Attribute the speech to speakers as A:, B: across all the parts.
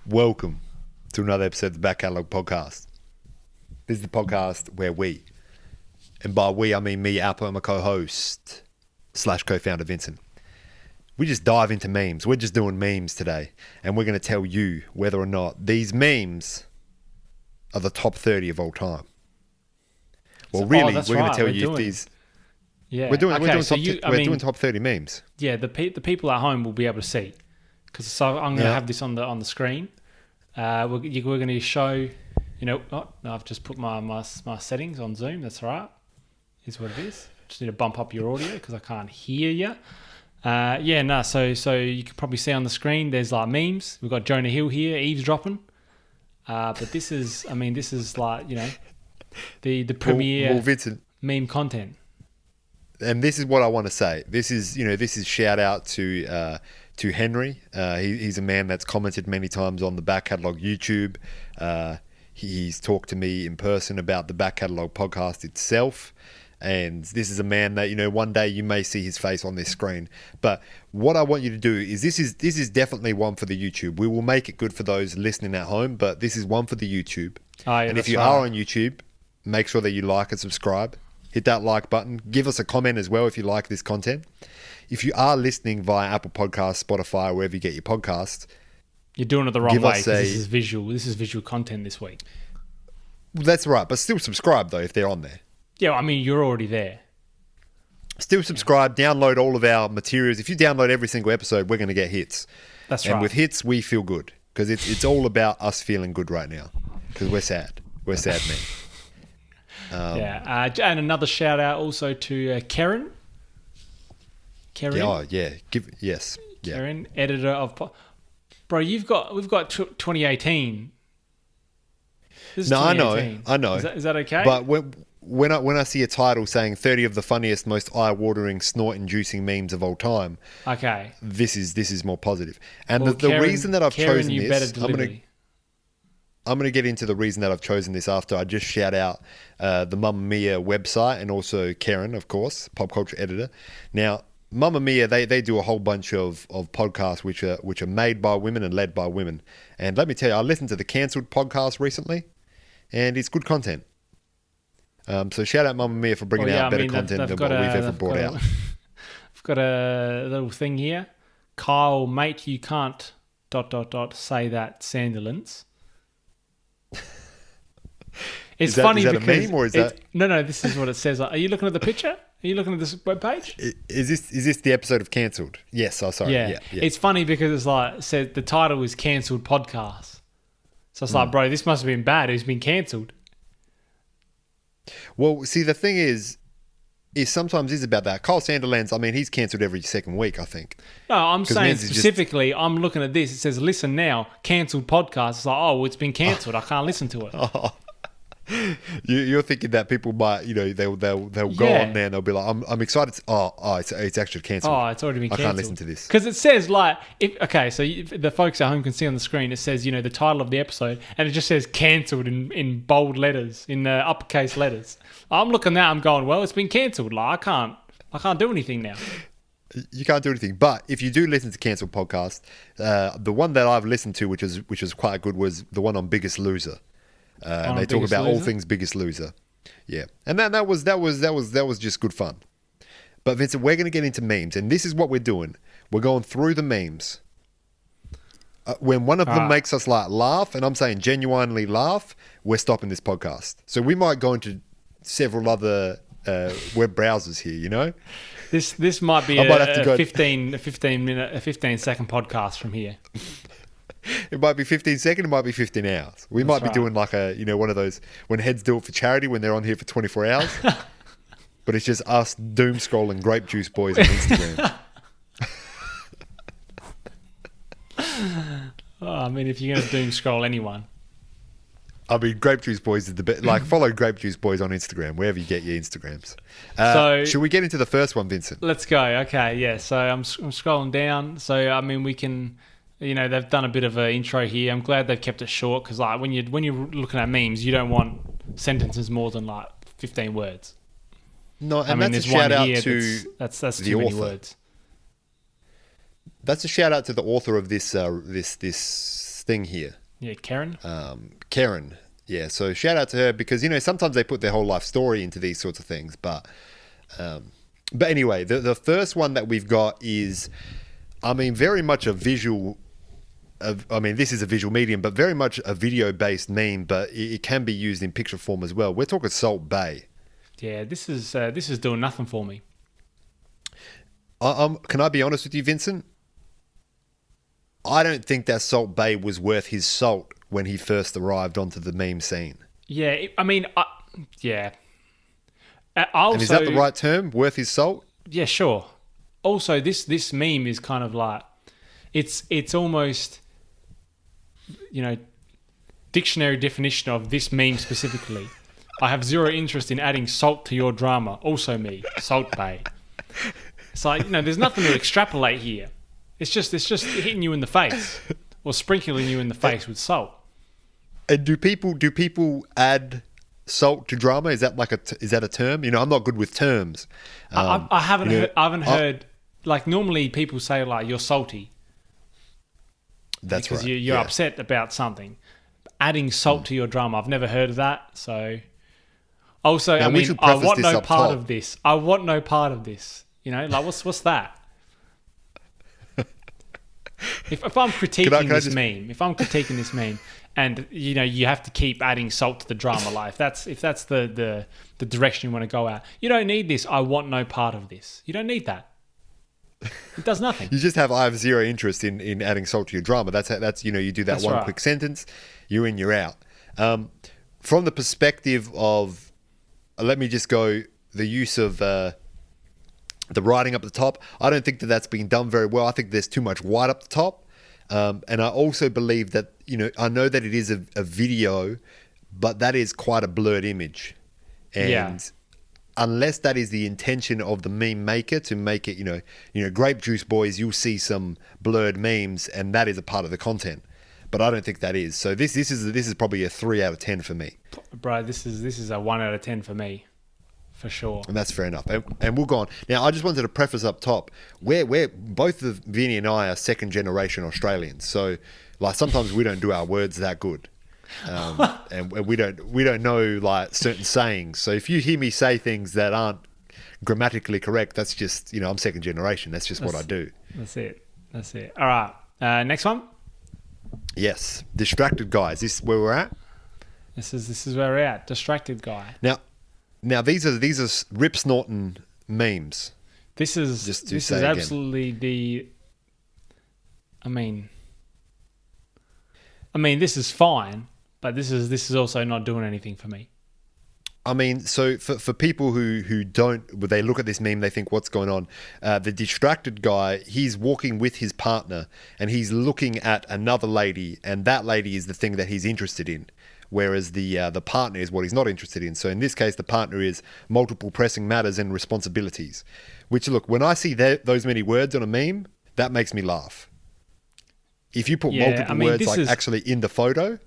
A: Welcome to another episode of the Back Catalogue podcast. This is the podcast where we, and by we I mean me, Apple, and my co-host / co-founder Vincent, we just dive into memes. We're just doing memes today, and we're going to tell you whether or not these memes are the top 30 of all time. Well, really, we're going to tell you if these...
B: Yeah,
A: we're doing top 30 memes.
B: Yeah, the people at home will be able to see, because so I'm going to have this on the screen. We're going to show, I've just put my settings on Zoom. That's all right. Is what it is. Just need to bump up your audio because I can't hear you. So you can probably see on the screen there's like memes. We've got Jonah Hill here eavesdropping. But this is like the premier meme content.
A: And this is what I want to say. This is shout out to Henry. He's a man that's commented many times on the Back Catalogue YouTube. He's talked to me in person about the Back Catalogue podcast itself. And this is a man that, one day you may see his face on this screen. But what I want you to do is this is definitely one for the YouTube. We will make it good for those listening at home, but this is one for the YouTube.
B: Oh, yeah,
A: and if you are on YouTube, make sure that you like and subscribe. Hit that like button. Give us a comment as well if you like this content. If you are listening via Apple Podcasts, Spotify, wherever you get your podcasts,
B: you're doing it the wrong way because this is visual. This is visual content this week.
A: That's right, but still subscribe though if they're on there.
B: Yeah, I mean you're already there.
A: Still subscribe. Download all of our materials. If you download every single episode, we're going to get hits.
B: That's right.
A: And with hits, we feel good because it's all about us feeling good right now because we're sad. We're sad men.
B: And another shout out also to Karen.
A: Yeah, yes.
B: Karen, editor of... Bro, we've got 2018. This is 2018.
A: I know.
B: Is that okay?
A: But when I see a title saying 30 of the funniest, most eye-watering, snort-inducing memes of all time,
B: okay,
A: this is more positive. And the reason that I've chosen this, I'm going to get into the reason that I've chosen this after I just shout out the Mamma Mia website and also Karen, of course, pop culture editor. Now, Mamma Mia, they do a whole bunch of podcasts which are made by women and led by women. And let me tell you, I listened to the Cancelled podcast recently, and it's good content. So shout out Mamma Mia for bringing out better content than what we've ever brought out.
B: I've got a little thing here. Kyle, mate, you can't ... say that Sandilands. It's funny because a meme or is that... No, this is what it says. Are you looking at the picture? Are you looking at this webpage?
A: Is this the episode of Cancelled? Yes, sorry. Yeah.
B: It's funny because it's like said the title is Cancelled Podcast. So it's like, bro, this must have been bad. Who's been cancelled?
A: Well, see, the thing is sometimes is about that. Kyle Sandilands, I mean, he's cancelled every second week, I think.
B: No, I'm saying specifically, I'm looking at this. It says, listen now, Cancelled Podcast. It's like, oh, well, it's been cancelled. I can't listen to it.
A: You're thinking that people might, they'll go on there and they'll be like, I'm excited. It's actually cancelled.
B: Oh, it's already been cancelled.
A: I can't listen to this.
B: Because it says like, the folks at home can see on the screen, it says, the title of the episode, and it just says cancelled in bold letters, in uppercase letters. I'm looking now, I'm going, well, it's been cancelled. Like, I can't do anything now.
A: You can't do anything. But if you do listen to Cancelled Podcast, the one that I've listened to, which was quite good, was the one on Biggest Loser. And they talk about all things Biggest Loser. Yeah. And that was just good fun. But Vincent, we're going to get into memes, and this is what we're doing. We're going through the memes. When one of them makes us like laugh, and I'm saying genuinely laugh, we're stopping this podcast. So we might go into several other web browsers here,
B: This might be a 15 second podcast from here.
A: It might be 15 seconds, it might be 15 hours. We might be doing like one of those when heads do it for charity when they're on here for 24 hours. But it's just us doom scrolling grape juice boys on Instagram.
B: I mean, if you're going to doom scroll anyone.
A: I mean, Grape Juice Boys is the best. Like, follow Grape Juice Boys on Instagram, wherever you get your Instagrams. Should we get into the first one, Vincent?
B: Let's go. Okay, yeah. So I'm scrolling down. So, I mean, we can... they've done a bit of an intro here. I'm glad they've kept it short because, like, when you're looking at memes, you don't want sentences more than like 15 words.
A: No, and that's a shout out to
B: that's too many words.
A: That's a shout out to the author of this thing here.
B: Yeah, Karen.
A: Karen. Yeah, so shout out to her because, sometimes they put their whole life story into these sorts of things. But anyway, the first one that we've got is, very much a visual. This is a visual medium, but very much a video-based meme, but it can be used in picture form as well. We're talking Salt Bae.
B: Yeah, this is doing nothing for me.
A: Can I be honest with you, Vincent? I don't think that Salt Bae was worth his salt when he first arrived onto the meme scene.
B: Yeah, yeah.
A: And is that the right term? Worth his salt?
B: Yeah, sure. Also, this meme is kind of like it's almost dictionary definition of this meme specifically. I have zero interest in adding salt to your drama. Also me, Salt Bae. It's like there's nothing to extrapolate here. It's just hitting you in the face or sprinkling you in the face with salt.
A: And do people add salt to drama? Is that is that a term? I'm not good with terms.
B: I haven't heard. Like normally people say like you're salty.
A: That's
B: because
A: right.
B: You're upset about something. Adding salt to your drama, I've never heard of that. So also,
A: now,
B: I want no part of this. I want no part of this. Like what's that? If I'm critiquing if I'm critiquing this meme, and you have to keep adding salt to the drama life. If that's the direction you want to go at, you don't need this. I want no part of this. You don't need that. It does nothing.
A: I have zero interest in adding salt to your drama. That's you do that
B: that's
A: one
B: right.
A: quick sentence, you're in, you're out. From the perspective of, let me just go, the use of the writing up the top, I don't think that's been done very well. I think there's too much white up the top. And I also believe that, I know that it is a video, but that is quite a blurred image. And unless that is the intention of the meme maker to make it, grape juice boys, you'll see some blurred memes and that is a part of the content. But I don't think that is. So this is probably a 3 out of 10 for me.
B: Bro, this is a 1 out of 10 for me. For sure.
A: And that's fair enough. And we'll go on. Now, I just wanted to preface up top, we're both of Vinny and I are second generation Australians. So like sometimes we don't do our words that good. And we don't know like certain sayings. So if you hear me say things that aren't grammatically correct, that's just, I'm second generation. That's just what I do.
B: That's it. All right. Next one.
A: Yes. Distracted guy. Is this where we're at?
B: This is where we're at. Distracted guy.
A: Now these are Rip Snorton memes.
B: This is absolutely the. I mean, this is fine, but this is also not doing anything for me.
A: So for people who don't, when they look at this meme, they think, what's going on? The distracted guy, he's walking with his partner and he's looking at another lady, and that lady is the thing that he's interested in. Whereas the partner is what he's not interested in. So in this case, the partner is multiple pressing matters and responsibilities. Which, look, when I see those many words on a meme, that makes me laugh. If you put multiple words actually in the photo.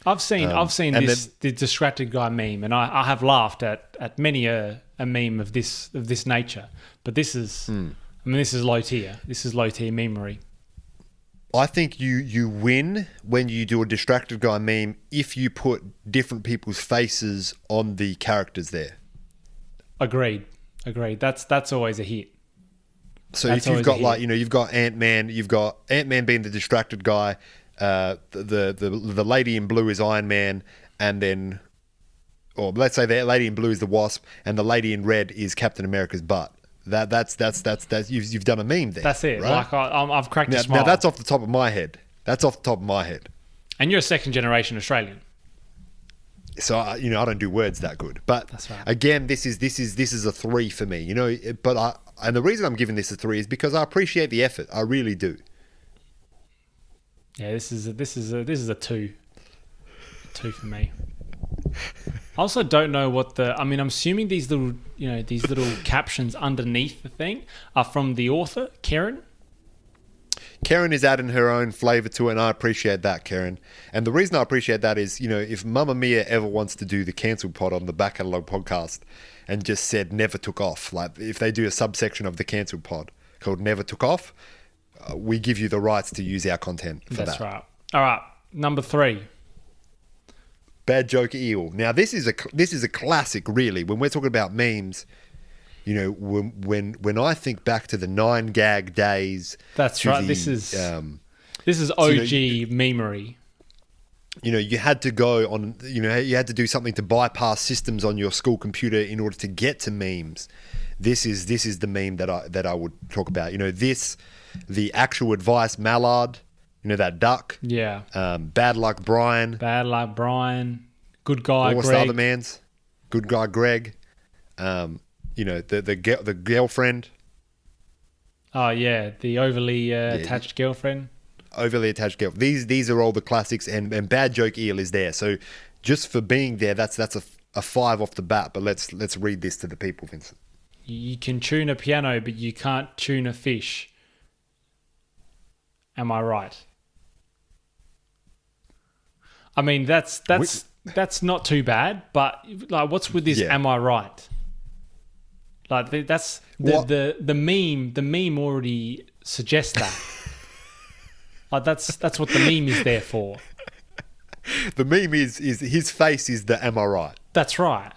B: I've seen the distracted guy meme, and I have laughed at many a meme of this nature. But this is, this is low tier. This is low tier memery.
A: I think you win when you do a distracted guy meme if you put different people's faces on the characters there. Agreed.
B: That's always a hit.
A: So if you've got you've got Ant-Man, you've got Ant-Man being the distracted guy, the lady in blue is Iron Man, and then, or let's say the lady in blue is the Wasp, and the lady in red is Captain America's butt. That's you've done a meme there.
B: That's it.
A: Right?
B: Like I've cracked a smile.
A: Now that's off the top of my head.
B: And you're a second generation Australian.
A: So I don't do words that good. But
B: that's right.
A: Again, this is a 3 for me. And the reason I'm giving this a 3 is because I appreciate the effort. I really do.
B: Yeah, this is a 2. 2 for me. I also don't know what I'm assuming these little captions underneath the thing are from the author, Karen.
A: Karen is adding her own flavour to it, and I appreciate that, Karen. And the reason I appreciate that is, if Mamma Mia ever wants to do the Cancel Pod on the Back Catalogue podcast and just said never took off, like if they do a subsection of the Cancel Pod called Never Took Off, we give you the rights to use our content for that.
B: That's right. All right, number 3.
A: Bad joke eel. Now this is a classic, really. When we're talking about memes, you know, when I think back to the 9gag days.
B: That's right. This is OG memery.
A: You know, you had to go on. You know, you had to do something to bypass systems on your school computer in order to get to memes. This is the meme that I would talk about. You know, the actual advice mallard. You know, that duck.
B: Yeah.
A: Bad luck Brian.
B: Bad luck Brian. Good guy
A: What's
B: Greg.
A: the other man's? Good guy Greg. You know, the girlfriend.
B: Oh yeah, the overly attached girlfriend.
A: Overly attached girl. These are all the classics, and bad joke eel is there. So just for being there, that's a 5 off the bat. But let's read this to the people, Vincent.
B: You can tune a piano, but you can't tune a fish. Am I right? I mean, that's not too bad, but like, what's with this? Am I right? Like, that's the meme. The meme already suggests that. Like, that's what the meme is there for.
A: The meme is his face is the am I right?
B: That's right.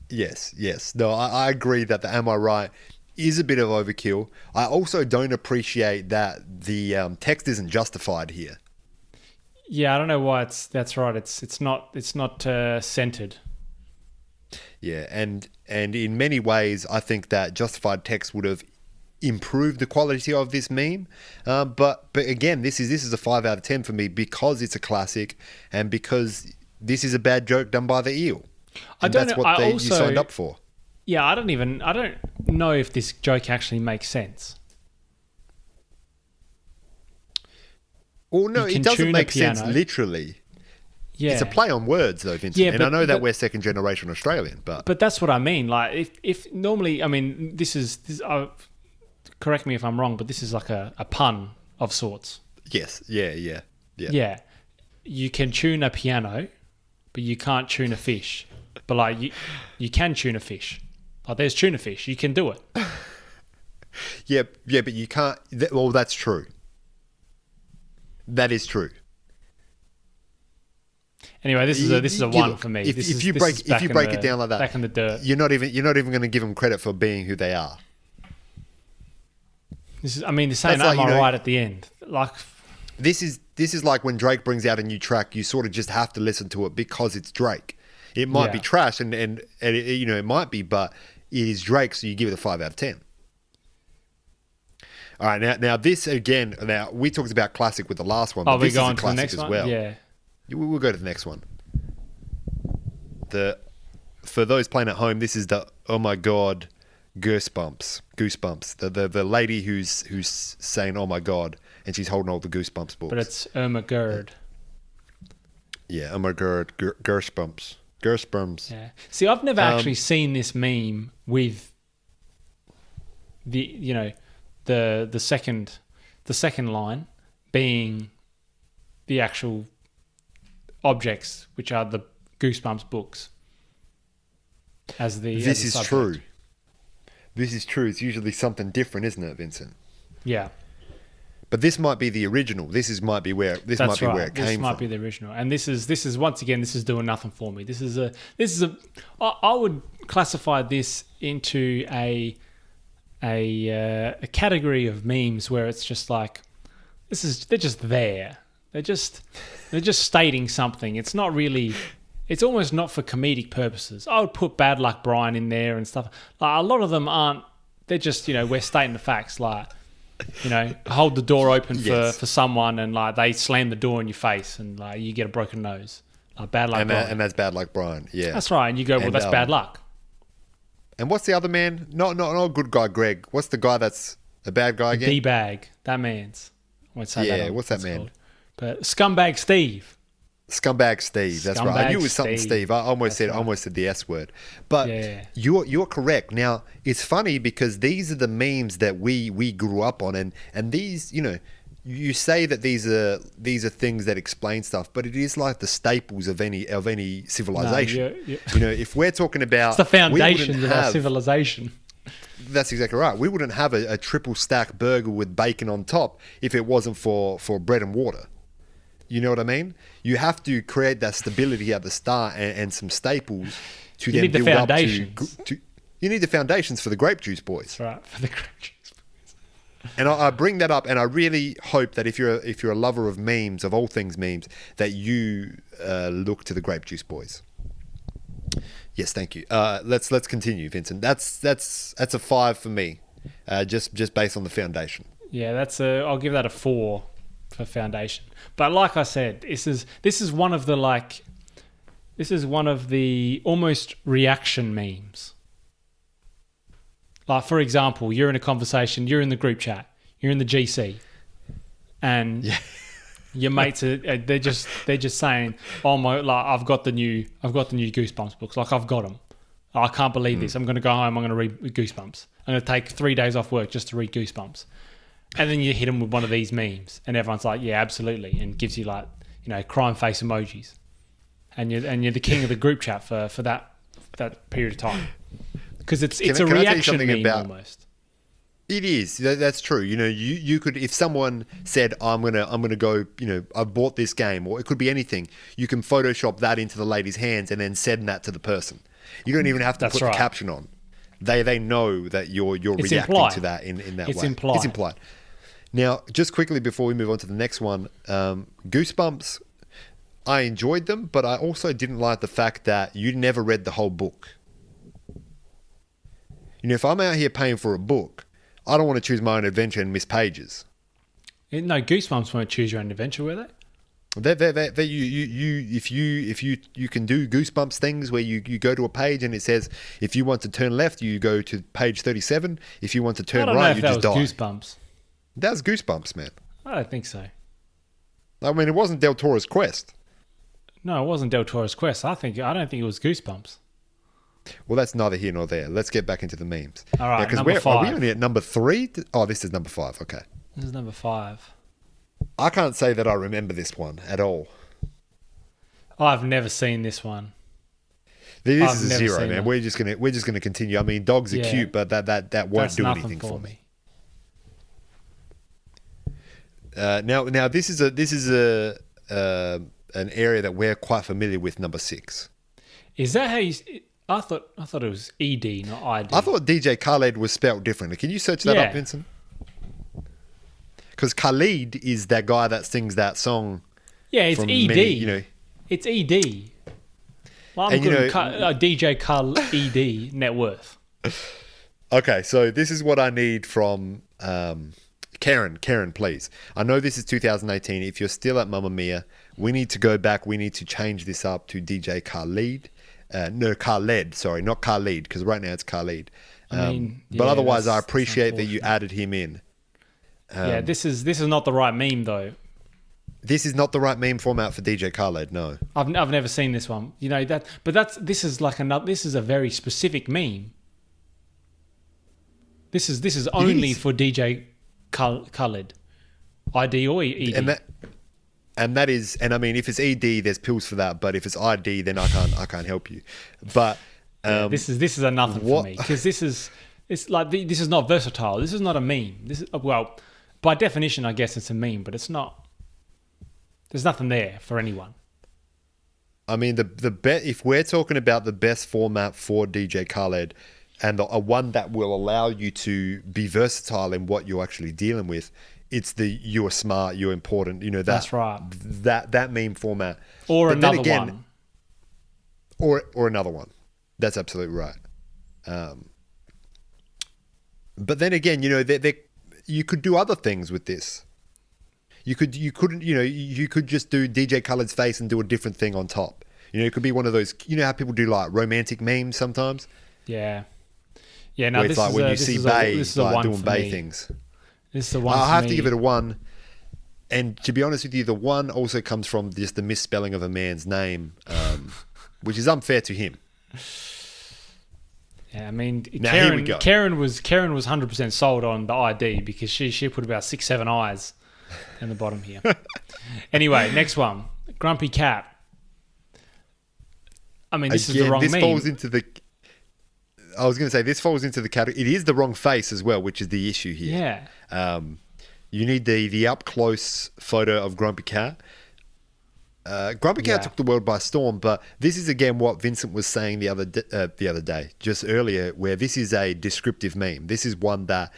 A: Yes. No, I agree that the am I right is a bit of overkill. I also don't appreciate that the text isn't justified here.
B: Yeah, I don't know why that's right. It's not centered.
A: Yeah, and in many ways, I think that justified text would have improved the quality of this meme. But again, this is a 5 out of 10 for me because it's a classic and because this is a bad joke done by the eel. And that's what you signed up for.
B: Yeah, I don't know if this joke actually makes sense.
A: Well, no, it doesn't make sense literally.
B: Yeah.
A: It's a play on words, though, Vincent.
B: Yeah,
A: and I know that we're second generation Australian, but
B: that's what I mean. Like, if normally, I mean, this is correct me if I'm wrong, but this is like a pun of sorts.
A: Yes, yeah.
B: Yeah, you can tune a piano, but you can't tune a fish. But like, you can tune a fish. Like, there's tuna fish. You can do it.
A: Yeah, but you can't. Well, that's true. That is true.
B: Anyway, this is a 1 for me.
A: If you break it down like that,
B: back in the dirt.
A: You're not even going to give them credit for being who they are.
B: They're saying am I right at the end. Like,
A: this is like when Drake brings out a new track, you sort of just have to listen to it because it's Drake. It might be trash, and it might be, but it is Drake, so you give it a 5 out of 10. All right, now this again. Now we talked about classic with the last one, but this is a classic as well.
B: Yeah,
A: we'll go to the next one. For those playing at home, this is the oh my god, Goosebumps. The lady who's saying oh my god, and she's holding all the Goosebumps books.
B: But it's Irma Gerd.
A: Yeah, Irma Gerd, Goosebumps.
B: Yeah. See, I've never actually seen this meme with the second line being the actual objects, which are the Goosebumps books.
A: This is true. It's usually something different, isn't it, Vincent?
B: Yeah.
A: But this might be the original. This might be where it came from.
B: This might be the original, and this is once again, this is doing nothing for me. I would classify this into a category of memes where it's just like they're just there. They're just stating something. It's not really. It's almost not for comedic purposes. I would put Bad Luck Brian in there and stuff. Like, a lot of them aren't. They're just we're stating the facts. Like, hold the door open for someone and like they slam the door in your face and like you get a broken nose. Like Bad Luck Brian.
A: And that's Bad Luck Brian. Yeah,
B: that's right. And you go, well, that's bad luck.
A: And what's the other man? Not good guy Greg. What's the guy that's a bad guy again?
B: D-bag. That man's. I won't say that.
A: What's that man?
B: Called. But Scumbag Steve.
A: Scumbag Steve, that's right. I knew it was something Steve. I almost said the S word. But you're correct. Now, it's funny because these are the memes that we grew up on, and these, you say that these are things that explain stuff, but it is like the staples of any civilization.
B: No,
A: if we're talking about
B: it's the foundation of our civilization.
A: That's exactly right. We wouldn't have a triple stack burger with bacon on top if it wasn't for bread and water. You know what I mean? You have to create that stability at the start and some staples to then build up to. You need the foundations for the grape juice boys.
B: That's right, for the grape juice boys.
A: And I bring that up, and I really hope that if you're a lover of memes, of all things memes, that you look to the grape juice boys. Yes, thank you. Let's continue, Vincent. That's a 5 for me, just based on the foundation.
B: Yeah, I'll give that a 4 for foundation. But like I said, this is one of the almost reaction memes. Like, for example, you're in a conversation, you're in the group chat, you're in the GC, and your mates they're just saying, "Oh my, like I've got the new Goosebumps books. Like I've got them. I can't believe this. I'm going to go home. I'm going to read Goosebumps. I'm going to take 3 days off work just to read Goosebumps." And then you hit them with one of these memes, and everyone's like, "Yeah, absolutely," and gives you like, crime face emojis, and you're the king of the group chat for that period of time, because it's a reaction meme almost.
A: It is. That's true. You could, if someone said, I'm gonna go, I've bought this game, or it could be anything. You can Photoshop that into the lady's hands and then send that to the person. You don't even have to put the caption on. They know that you're reacting
B: implied.
A: to that in that way.
B: It's implied.
A: It's implied. Now, just quickly before we move on to the next one, Goosebumps, I enjoyed them, but I also didn't like the fact that you never read the whole book. If I'm out here paying for a book, I don't want to choose my own adventure and miss pages.
B: No, Goosebumps won't choose your own adventure, were they?
A: If you can do Goosebumps things where you go to a page and it says, if you want to turn left, you go to page 37. If you want to turn right, you just die.
B: Goosebumps.
A: That was Goosebumps, man.
B: I don't think so.
A: I mean, it wasn't Del Toro's Quest.
B: No, it wasn't Del Toro's Quest. I don't think it was Goosebumps.
A: Well, that's neither here nor there. Let's get back into the memes.
B: All right,
A: number
B: 5.
A: Are we only at number 3? Oh, this is number 5. Okay.
B: This is number 5.
A: I can't say that I remember this one at all.
B: I've never seen this one.
A: This is a 0, man. We're just gonna continue. I mean, dogs are cute, but that won't do anything for me. Now this is an area that we're quite familiar with. Number 6.
B: Is that how you? I thought it was ED, not ID.
A: I thought DJ Khaled was spelled differently. Can you search that up, Vincent? Because Khalid is that guy that sings that song.
B: Yeah, it's ED. It's ED. Well, I'm good DJ Khaled ED net worth.
A: Okay, so this is what I need from Karen. Karen, please. I know this is 2018. If you're still at Mamma Mia, we need to go back. We need to change this up to DJ Khaled. Khaled. Sorry, not Khalid, because right now it's Khalid. But otherwise, I appreciate that you added him in.
B: This is not the right meme though.
A: This is not the right meme format for DJ Khaled. No,
B: I've never seen this one. This is a very specific meme. This is only for DJ Khaled, ID or ED. And I mean, if it's ED, there's pills for that. But if it's ID, then I can't help you. But this is a nothing for me, because this is not versatile. This is not a meme. This is, well, by definition, I guess it's a meme, but it's not. There's nothing there for anyone.
A: I mean, if we're talking about the best format for DJ Khaled, and a one that will allow you to be versatile in what you're actually dealing with, it's the "you're smart, you're important."
B: That's right.
A: That meme format,
B: or but another one,
A: or another one. That's absolutely right. But then again, you could do other things with this. You could just do DJ Khaled's face and do a different thing on top. It could be one of those. How people do like romantic memes sometimes.
B: Yeah. Yeah. No,
A: where it's like when you see Bae doing Bae things.
B: This is the one.
A: I have to give it a 1. And to be honest with you, the 1 also comes from just the misspelling of a man's name, which is unfair to him.
B: Yeah, I mean, Karen was 100% sold on the ID, because she put about 6-7 eyes in the bottom here. Anyway, next one, Grumpy Cat. I mean, this is the wrong meme.
A: Falls into the. I was going to say this falls into the category. It is the wrong face as well, which is the issue here.
B: Yeah.
A: You need the up close photo of Grumpy Cat. Grumpy Cat took the world by storm, but this is again what Vincent was saying the other day, just earlier, where this is a descriptive meme. This is one that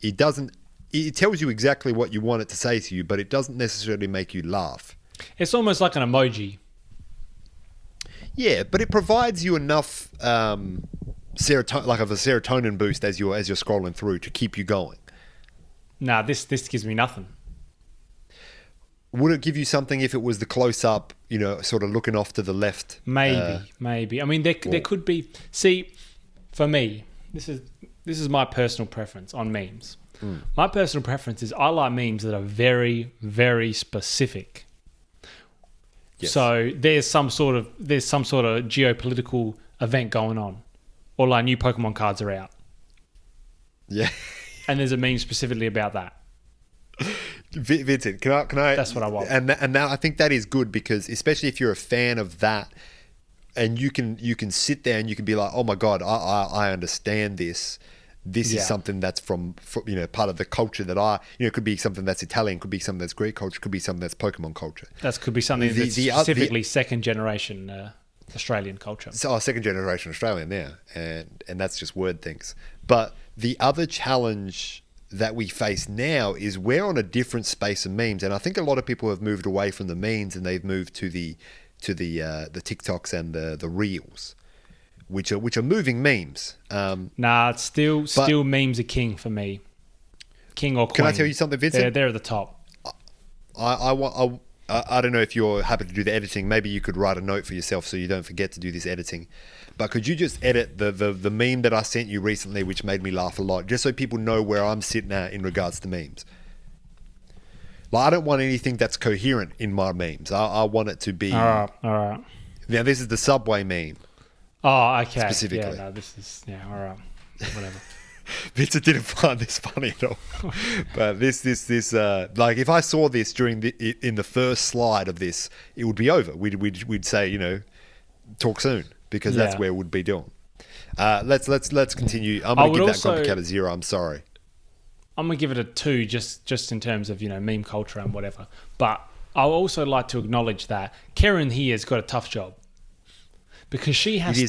A: it doesn't. It tells you exactly what you want it to say to you, but it doesn't necessarily make you laugh.
B: It's almost like an emoji.
A: Yeah, but it provides you enough serotonin boost as you're scrolling through to keep you going.
B: Nah, this gives me nothing.
A: Would it give you something if it was the close up, sort of looking off to the left?
B: Maybe. I mean, there could be. See, for me, this is my personal preference on memes. My personal preference is I like memes that are very, very specific. Yes. So there's some sort of geopolitical event going on, or like new Pokemon cards are out.
A: Yeah.
B: And there's a meme specifically about that.
A: Vincent, can I?
B: That's what I want.
A: And now I think that is good, because especially if you're a fan of that, and you can sit there and you can be like, oh my God, I understand this. This is something that's from part of the culture that it could be something that's Italian, could be something that's Greek culture, could be something that's Pokemon culture.
B: That could be something that's specifically second generation Australian culture.
A: So second generation Australian, and that's just word things. But the other challenge that we face now is we're on a different space of memes, and I think a lot of people have moved away from the memes and they've moved to the TikToks and the reels, which are moving memes.
B: It's still memes are king for me. King or queen.
A: Can I tell you something, Vincent?
B: They're at the top.
A: I don't know if you're happy to do the editing. Maybe you could write a note for yourself so you don't forget to do this editing. But could you just edit the meme that I sent you recently, which made me laugh a lot, just so people know where I'm sitting at in regards to memes? Like, I don't want anything that's coherent in my memes. I want it to be...
B: All right.
A: Now, this is the Subway meme.
B: Oh, okay.
A: Specifically.
B: Yeah, no, this is... Yeah, all right. Whatever.
A: Vincent didn't find this funny at all. But this like, if I saw this in the first slide of this, it would be over. We'd say, talk soon, because that's where we'd be doing. Let's continue. I'm going to give that Grumpy Cat a 0. I'm sorry.
B: I'm going to give it a 2 just in terms of, meme culture and whatever. But I'll also like to acknowledge that Karen here has got a tough job, because she has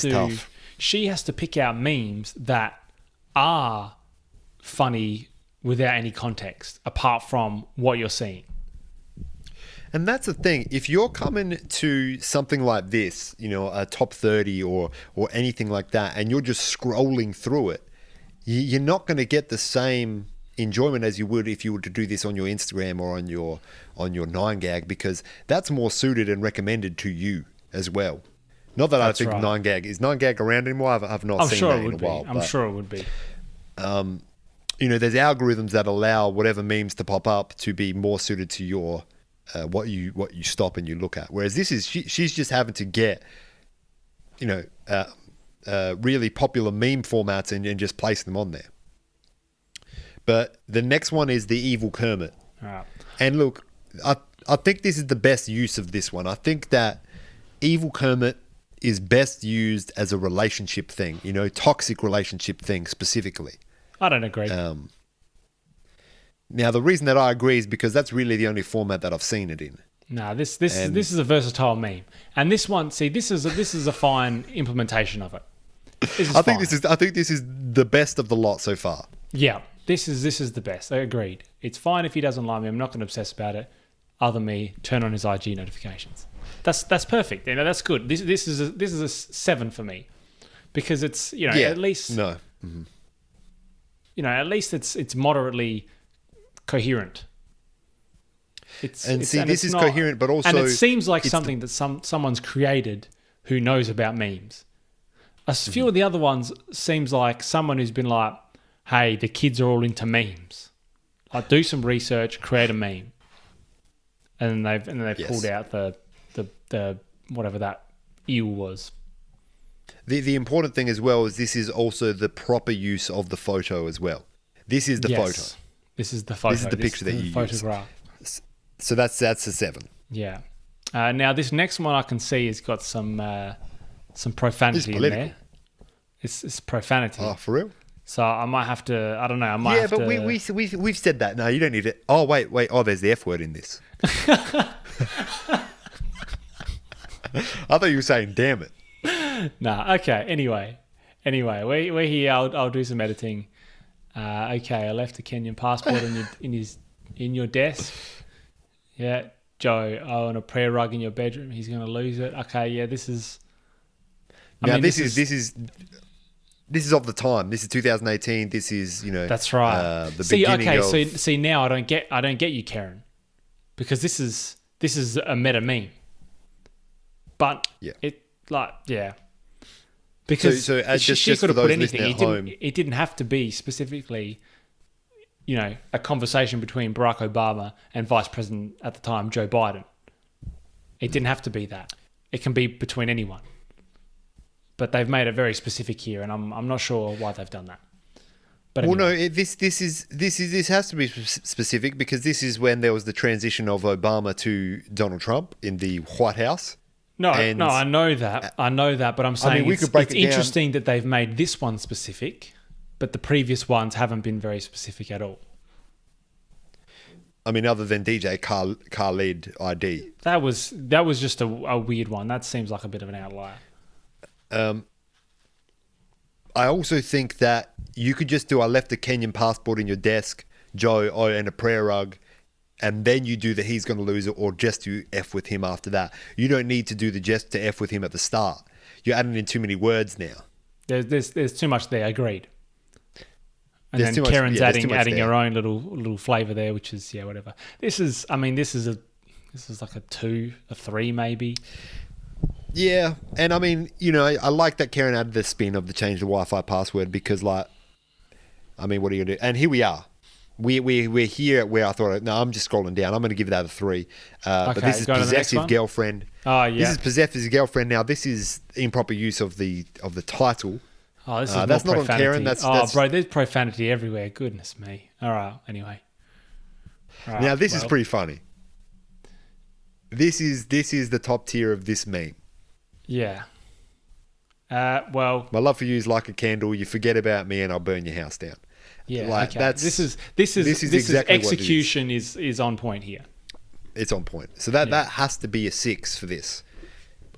B: to pick out memes that are funny without any context apart from what you're seeing.
A: And that's the thing. If you're coming to something like this, a top 30 or anything like that, and you're just scrolling through it, you're not going to get the same enjoyment as you would if you were to do this on your Instagram or on your 9gag, because that's more suited and recommended to you as well. Not that that's I think right. 9gag is 9gag around anymore. I've not seen that in a while.
B: I'm sure it would be.
A: There's algorithms that allow whatever memes to pop up to be more suited to your what you stop and you look at. Whereas this is she's just having to get really popular meme formats and just place them on there. But the next one is the evil Kermit.
B: Right.
A: And look, I think this is the best use of this one. I think that evil Kermit is best used as a relationship thing, toxic relationship thing specifically.
B: I don't agree.
A: Now, the reason that I agree is because that's really the only format that I've seen it in.
B: No, this is a versatile meme, and this one, this is a fine implementation of it. I
A: think this is the best of the lot so far.
B: Yeah, this is the best. I agreed. It's fine if he doesn't like me. I'm not going to obsess about it. Other me, turn on his IG notifications. That's perfect. That's good. This is a 7 for me, because it's at least
A: no. Mm-hmm.
B: At least it's moderately coherent.
A: This is coherent, but also,
B: and it seems like something that someone's created who knows about memes. A few of the other ones seems like someone who's been like, "Hey, the kids are all into memes. Like, do some research, create a meme," and then they've pulled out the whatever that eel was.
A: The important thing as well is this is also the proper use of the photo as well. This is the photo.
B: This is the photo.
A: This is the picture that you
B: photograph.
A: Use. So that's a 7.
B: Yeah. Now this next one I can see has got some profanity in there. It's profanity.
A: Oh, for real?
B: So I might have to. I don't know. I might. Yeah, but
A: we've said that. No, you don't need it. Oh wait. Oh, there's the F word in this. I thought you were saying "damn it."
B: Nah. Okay. Anyway, we're here. I'll do some editing. Okay. I left a Kenyan passport in your desk. Yeah, Joe. Oh, and a prayer rug in your bedroom. He's gonna lose it. Okay. Yeah. This is.
A: This is of the time. This is 2018. This is,
B: That's right.
A: The beginning of...
B: See now I don't get you, Karen, because this is a meta meme. But because she could have put anything. It didn't have to be specifically, a conversation between Barack Obama and Vice President at the time Joe Biden. It didn't have to be that. It can be between anyone. But they've made it very specific here, and I'm not sure why they've done that. But anyway.
A: This has to be specific because this is when there was the transition of Obama to Donald Trump in the White House.
B: No, I know that, but I'm saying it's interesting that they've made this one specific, but the previous ones haven't been very specific at all.
A: I mean, other than DJ Khaled ID.
B: That was just a weird one. That seems like a bit of an outlier.
A: I also think that you could just do I left a Kenyan passport in your desk, Joe, and a prayer rug, and then you do the he's going to lose it or just do F with him after that. You don't need to do the just to F with him at the start. You're adding in too many words now.
B: There's too much there, agreed. And then Karen's adding her own little flavour there, which is, whatever. This is like a 2, a 3 maybe.
A: Yeah, and I mean, I like that Karen added the spin of the change the Wi-Fi password because, what are you going to do? And here we are. We're here where I thought, no, I'm just scrolling down. I'm going to give that a 3. But this is possessive girlfriend.
B: Oh, yeah.
A: This is possessive girlfriend. Now, this is improper use of the title.
B: Oh, this is
A: that's not
B: profanity.
A: on Karen. That's
B: bro, there's profanity everywhere. Goodness me. All right, anyway.
A: All right, now, this is pretty funny. This is the top tier of this meme.
B: Yeah. Well,
A: my love for you is like a candle. You forget about me, and I'll burn your house down.
B: Yeah. Okay. This is exactly execution is on point here.
A: It's on point. So that has to be a 6 for this.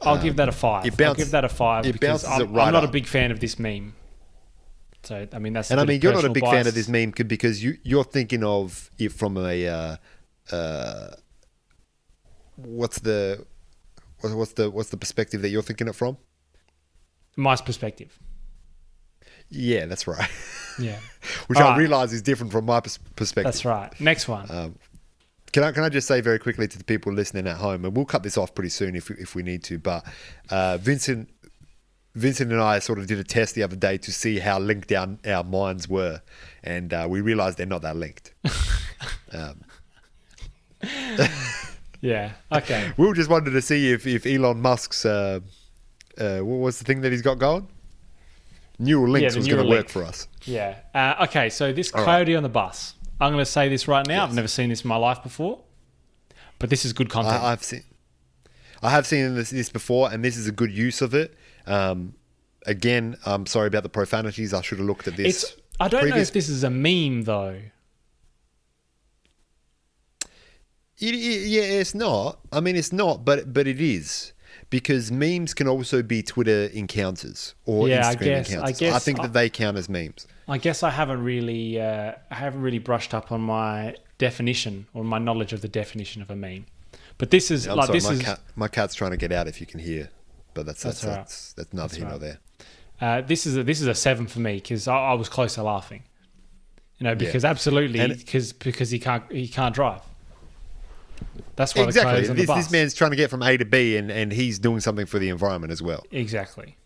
B: I'll give that a 5. I'll give that a 5 because I'm not a big fan of this meme. So I mean that's.
A: And I mean you're not a big fan of this meme because you're thinking of it from a what's the perspective that you're thinking it from?
B: My perspective.
A: Yeah, that's right.
B: Yeah.
A: Which I realise is different from my perspective.
B: That's right. Next one.
A: Can I just say very quickly to the people listening at home, and we'll cut this off pretty soon if we need to, but Vincent and I sort of did a test the other day to see how linked our minds were, and we realised they're not that linked.
B: Yeah. Okay.
A: We just wanted to see if Elon Musk's what was the thing that he's got going? Neural links was going to work for us.
B: Yeah. Okay. So this coyote on the bus. I'm going to say this right now. Yes. I've never seen this in my life before, but this is good content.
A: I have seen this before, and this is a good use of it. Again, I'm sorry about the profanities. I should have looked at this.
B: I don't know if this is a meme though.
A: Yeah, it's not. I mean, it's not, but it is. Because memes can also be Twitter encounters or Instagram encounters. I think that they count as memes.
B: I guess I haven't really brushed up on my definition or my knowledge of the definition of a meme. But this is
A: my cat's trying to get out if you can hear, but that's neither here nor there.
B: This is a 7 for me because I was close to laughing. Because absolutely because he can't drive. That's why
A: exactly.
B: The bus.
A: This man's trying to get from A to B, and he's doing something for the environment as well.
B: Exactly.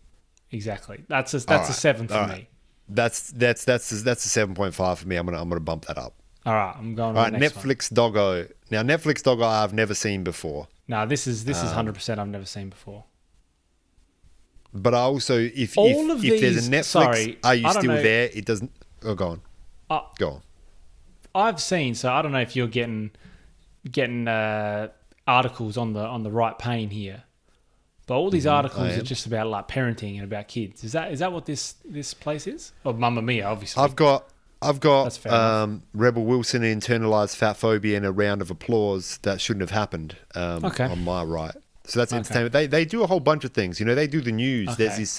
B: That's a 7 for me.
A: That's a 7.5 for me. I'm gonna bump that up.
B: All right, I'm going. All right,
A: Netflix Doggo. Now, Netflix Doggo, I've never seen before.
B: No, this is 100% I've never seen before.
A: But I also, if there's a Netflix, are you still there? It doesn't. Oh, go on. Go on.
B: I've seen. So I don't know if you're getting articles on the right pane here, But all these articles are just about like parenting and about kids. Is that what this place is? Or Mamma Mia, obviously.
A: I've got Rebel Wilson internalized fat phobia and a round of applause that shouldn't have happened on my right. So that's entertainment. They do a whole bunch of things. You know, they do the news. Okay. There's this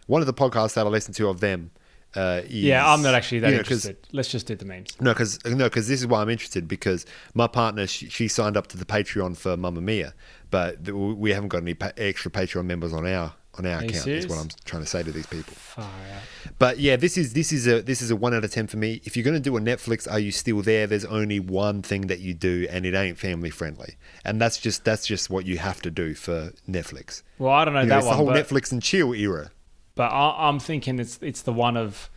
A: one of the podcasts that I listen to of them.
B: I'm not actually that interested. Let's just do the memes.
A: No, because this is why I'm interested, because my partner, she signed up to the Patreon for Mamma Mia, but we haven't got any extra Patreon members on our account. Serious? Is what I'm trying to say to these people.
B: Far out.
A: But yeah, this is a 1 out of 10 for me. If you're going to do a Netflix, Are You Still There? There's only one thing that you do, and it ain't family friendly, and that's just what you have to do for Netflix.
B: Well, I don't know that
A: it's
B: one.
A: The whole Netflix and chill era.
B: But I'm thinking it's the one of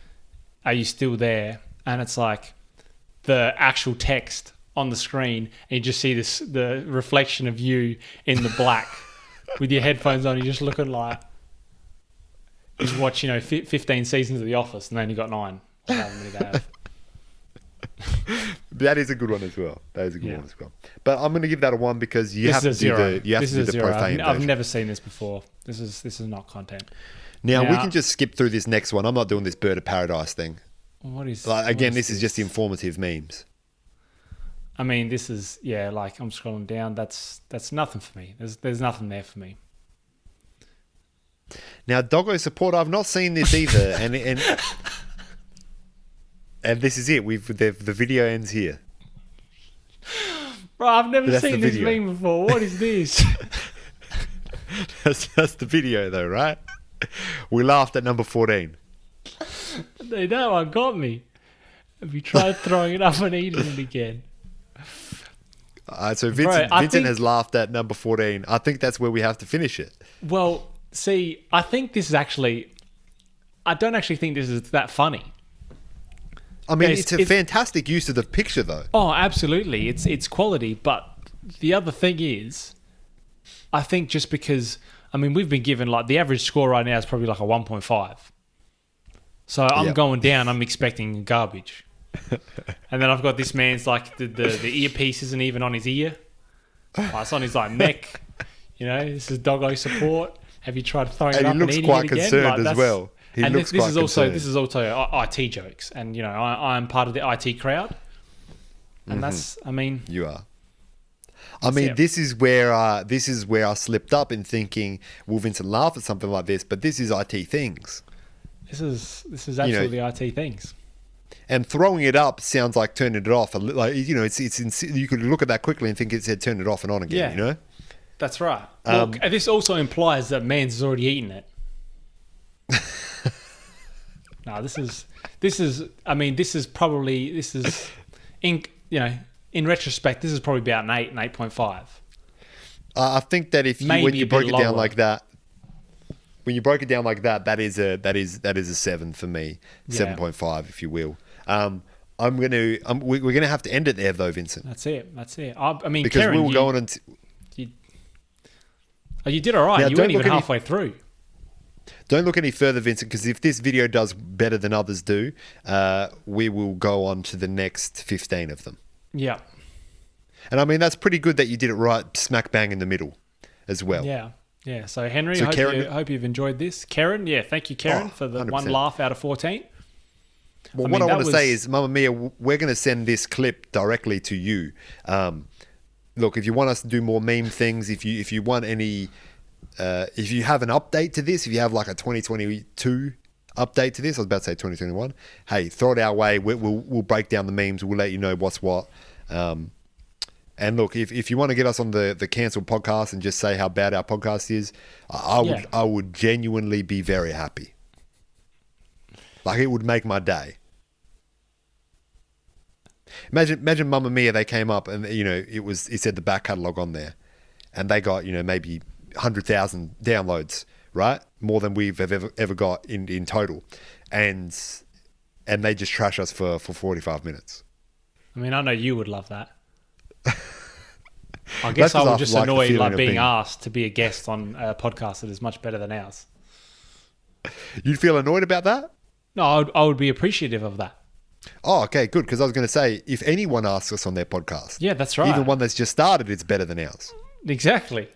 B: Are You Still There? And it's like the actual text on the screen, and you just see the reflection of you in the black with your headphones on. You're just looking like you watch 15 seasons of The Office, and then you got 9. However many they have.
A: That is a good one as well. That is a good one as well. But I'm going to give that a 1 because you have to do the profane.
B: I've never seen this before. This is not content.
A: Now, we can just skip through this next one. I'm not doing this Bird of Paradise thing.
B: What is...
A: this is just informative memes.
B: I mean, this is... Yeah, like, I'm scrolling down. That's nothing for me. There's nothing there for me.
A: Now, Doggo Support, I've not seen this either. and this is it. The video ends here.
B: Bro, I've never seen this meme before. What is this?
A: That's the video, though, right? We laughed at number 14.
B: That one got me. Have you tried throwing it up and eating it again?
A: So Vincent has laughed at number 14. I think that's where we have to finish it.
B: Well, see, I think this is actually... I don't actually think this is that funny.
A: I mean, it's a fantastic use of the picture, though.
B: Oh, absolutely. It's quality. But the other thing is, I think just because... I mean, we've been given, like, the average score right now is probably like a 1.5. So I'm going down. I'm expecting garbage. And then I've got this man's, like, the earpiece isn't even on his ear. It's on his, like, neck. This is Doggo Support. Have you tried throwing it up and eating it again?
A: And he looks quite concerned as well.
B: This is also IT jokes. And, I'm part of the IT crowd. And that's, I mean...
A: You are. I mean, this is where I slipped up in thinking, will Vincent laugh at something like this? But this is IT things.
B: This is absolutely IT things.
A: And throwing it up sounds like turning it off. Like you could look at that quickly and think it said turn it off and on again.
B: Yeah, that's right. Well, this also implies that Mans has already eaten it. No, this is. I mean, this is in retrospect, this is probably about an 8 and 8.5.
A: I think that when you broke it down like that, that is a 7 for me, 7.5 if you will. We're gonna have to end it there though, Vincent.
B: That's it. I mean,
A: because
B: Karen,
A: we were going
B: you did all right.
A: Now,
B: you weren't even halfway through.
A: Don't look any further, Vincent, because if this video does better than others do, we will go on to the next 15 of them.
B: Yeah.
A: And I mean, that's pretty good that you did it right smack bang in the middle as well.
B: Yeah. Yeah. So, Henry, I hope you've enjoyed this. Karen, thank you, Karen, for the 100%. 1 laugh out of 14.
A: Well, what I want to say is, Mamma Mia, we're going to send this clip directly to you. Look, if you want us to do more meme things, if you want any... if you have an update to this, if you have like a 2022 update to this, I was about to say 2021. Hey, throw it our way. We'll break down the memes. We'll let you know what's what. And look, if you want to get us on the cancelled podcast and just say how bad our podcast is, I would genuinely be very happy. Like, it would make my day. Imagine Mamma Mia, they came up and it said the back catalogue on there, and they got maybe 100,000 downloads, right? More than we've ever got in total, and they just trash us for 45 minutes.
B: I mean, I know you would love that. I guess I would just annoy being asked to be a guest on a podcast that is much better than ours.
A: You'd feel annoyed about that?
B: No, I would be appreciative of that.
A: Oh, okay, good. Because I was going to say, if anyone asks us on their podcast,
B: yeah, that's right.
A: even one that's just started, it's better than ours.
B: Exactly.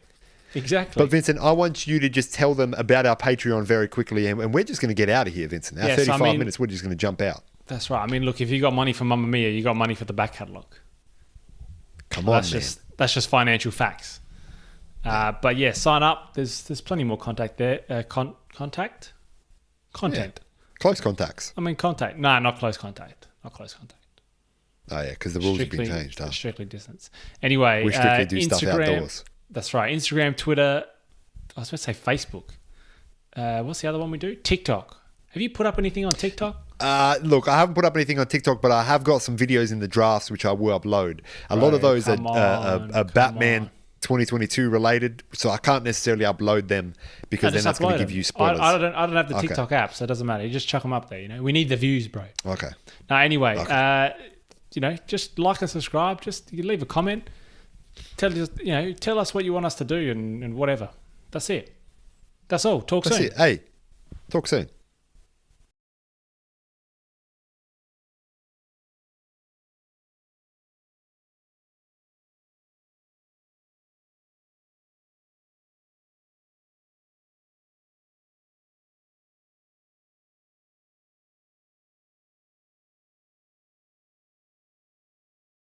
B: Exactly.
A: But Vincent, I want you to just tell them about our Patreon very quickly, and we're just going to get out of here, Vincent. Our 35 minutes, we're just going to jump out.
B: That's right. I mean, look, if you got money for Mamma Mia, you got money for the back catalogue.
A: Come on, man.
B: That's just financial facts. But yeah, sign up. There's plenty more contact there. Content.
A: Yeah. Close contacts.
B: I mean, contact. No, not close contact. Not close contact.
A: Oh yeah, because the rules have been changed. Huh?
B: Strictly distance. Anyway,
A: we strictly do stuff outdoors.
B: That's right. Instagram, Twitter. I was going to say Facebook. What's the other one we do? TikTok. Have you put up anything on TikTok?
A: Look, I haven't put up anything on TikTok, but I have got some videos in the drafts which I will upload. A lot of those are Batman 2022 related, so I can't necessarily upload them because then that's going to give you spoilers.
B: I don't have the TikTok app, so it doesn't matter. You just chuck them up there. You know, we need the views, bro.
A: Okay.
B: Now, anyway, just like and subscribe. Just you leave a comment. Tell us what you want us to do and whatever. That's it. That's all. Talk soon.
A: That's it. Hey, talk soon.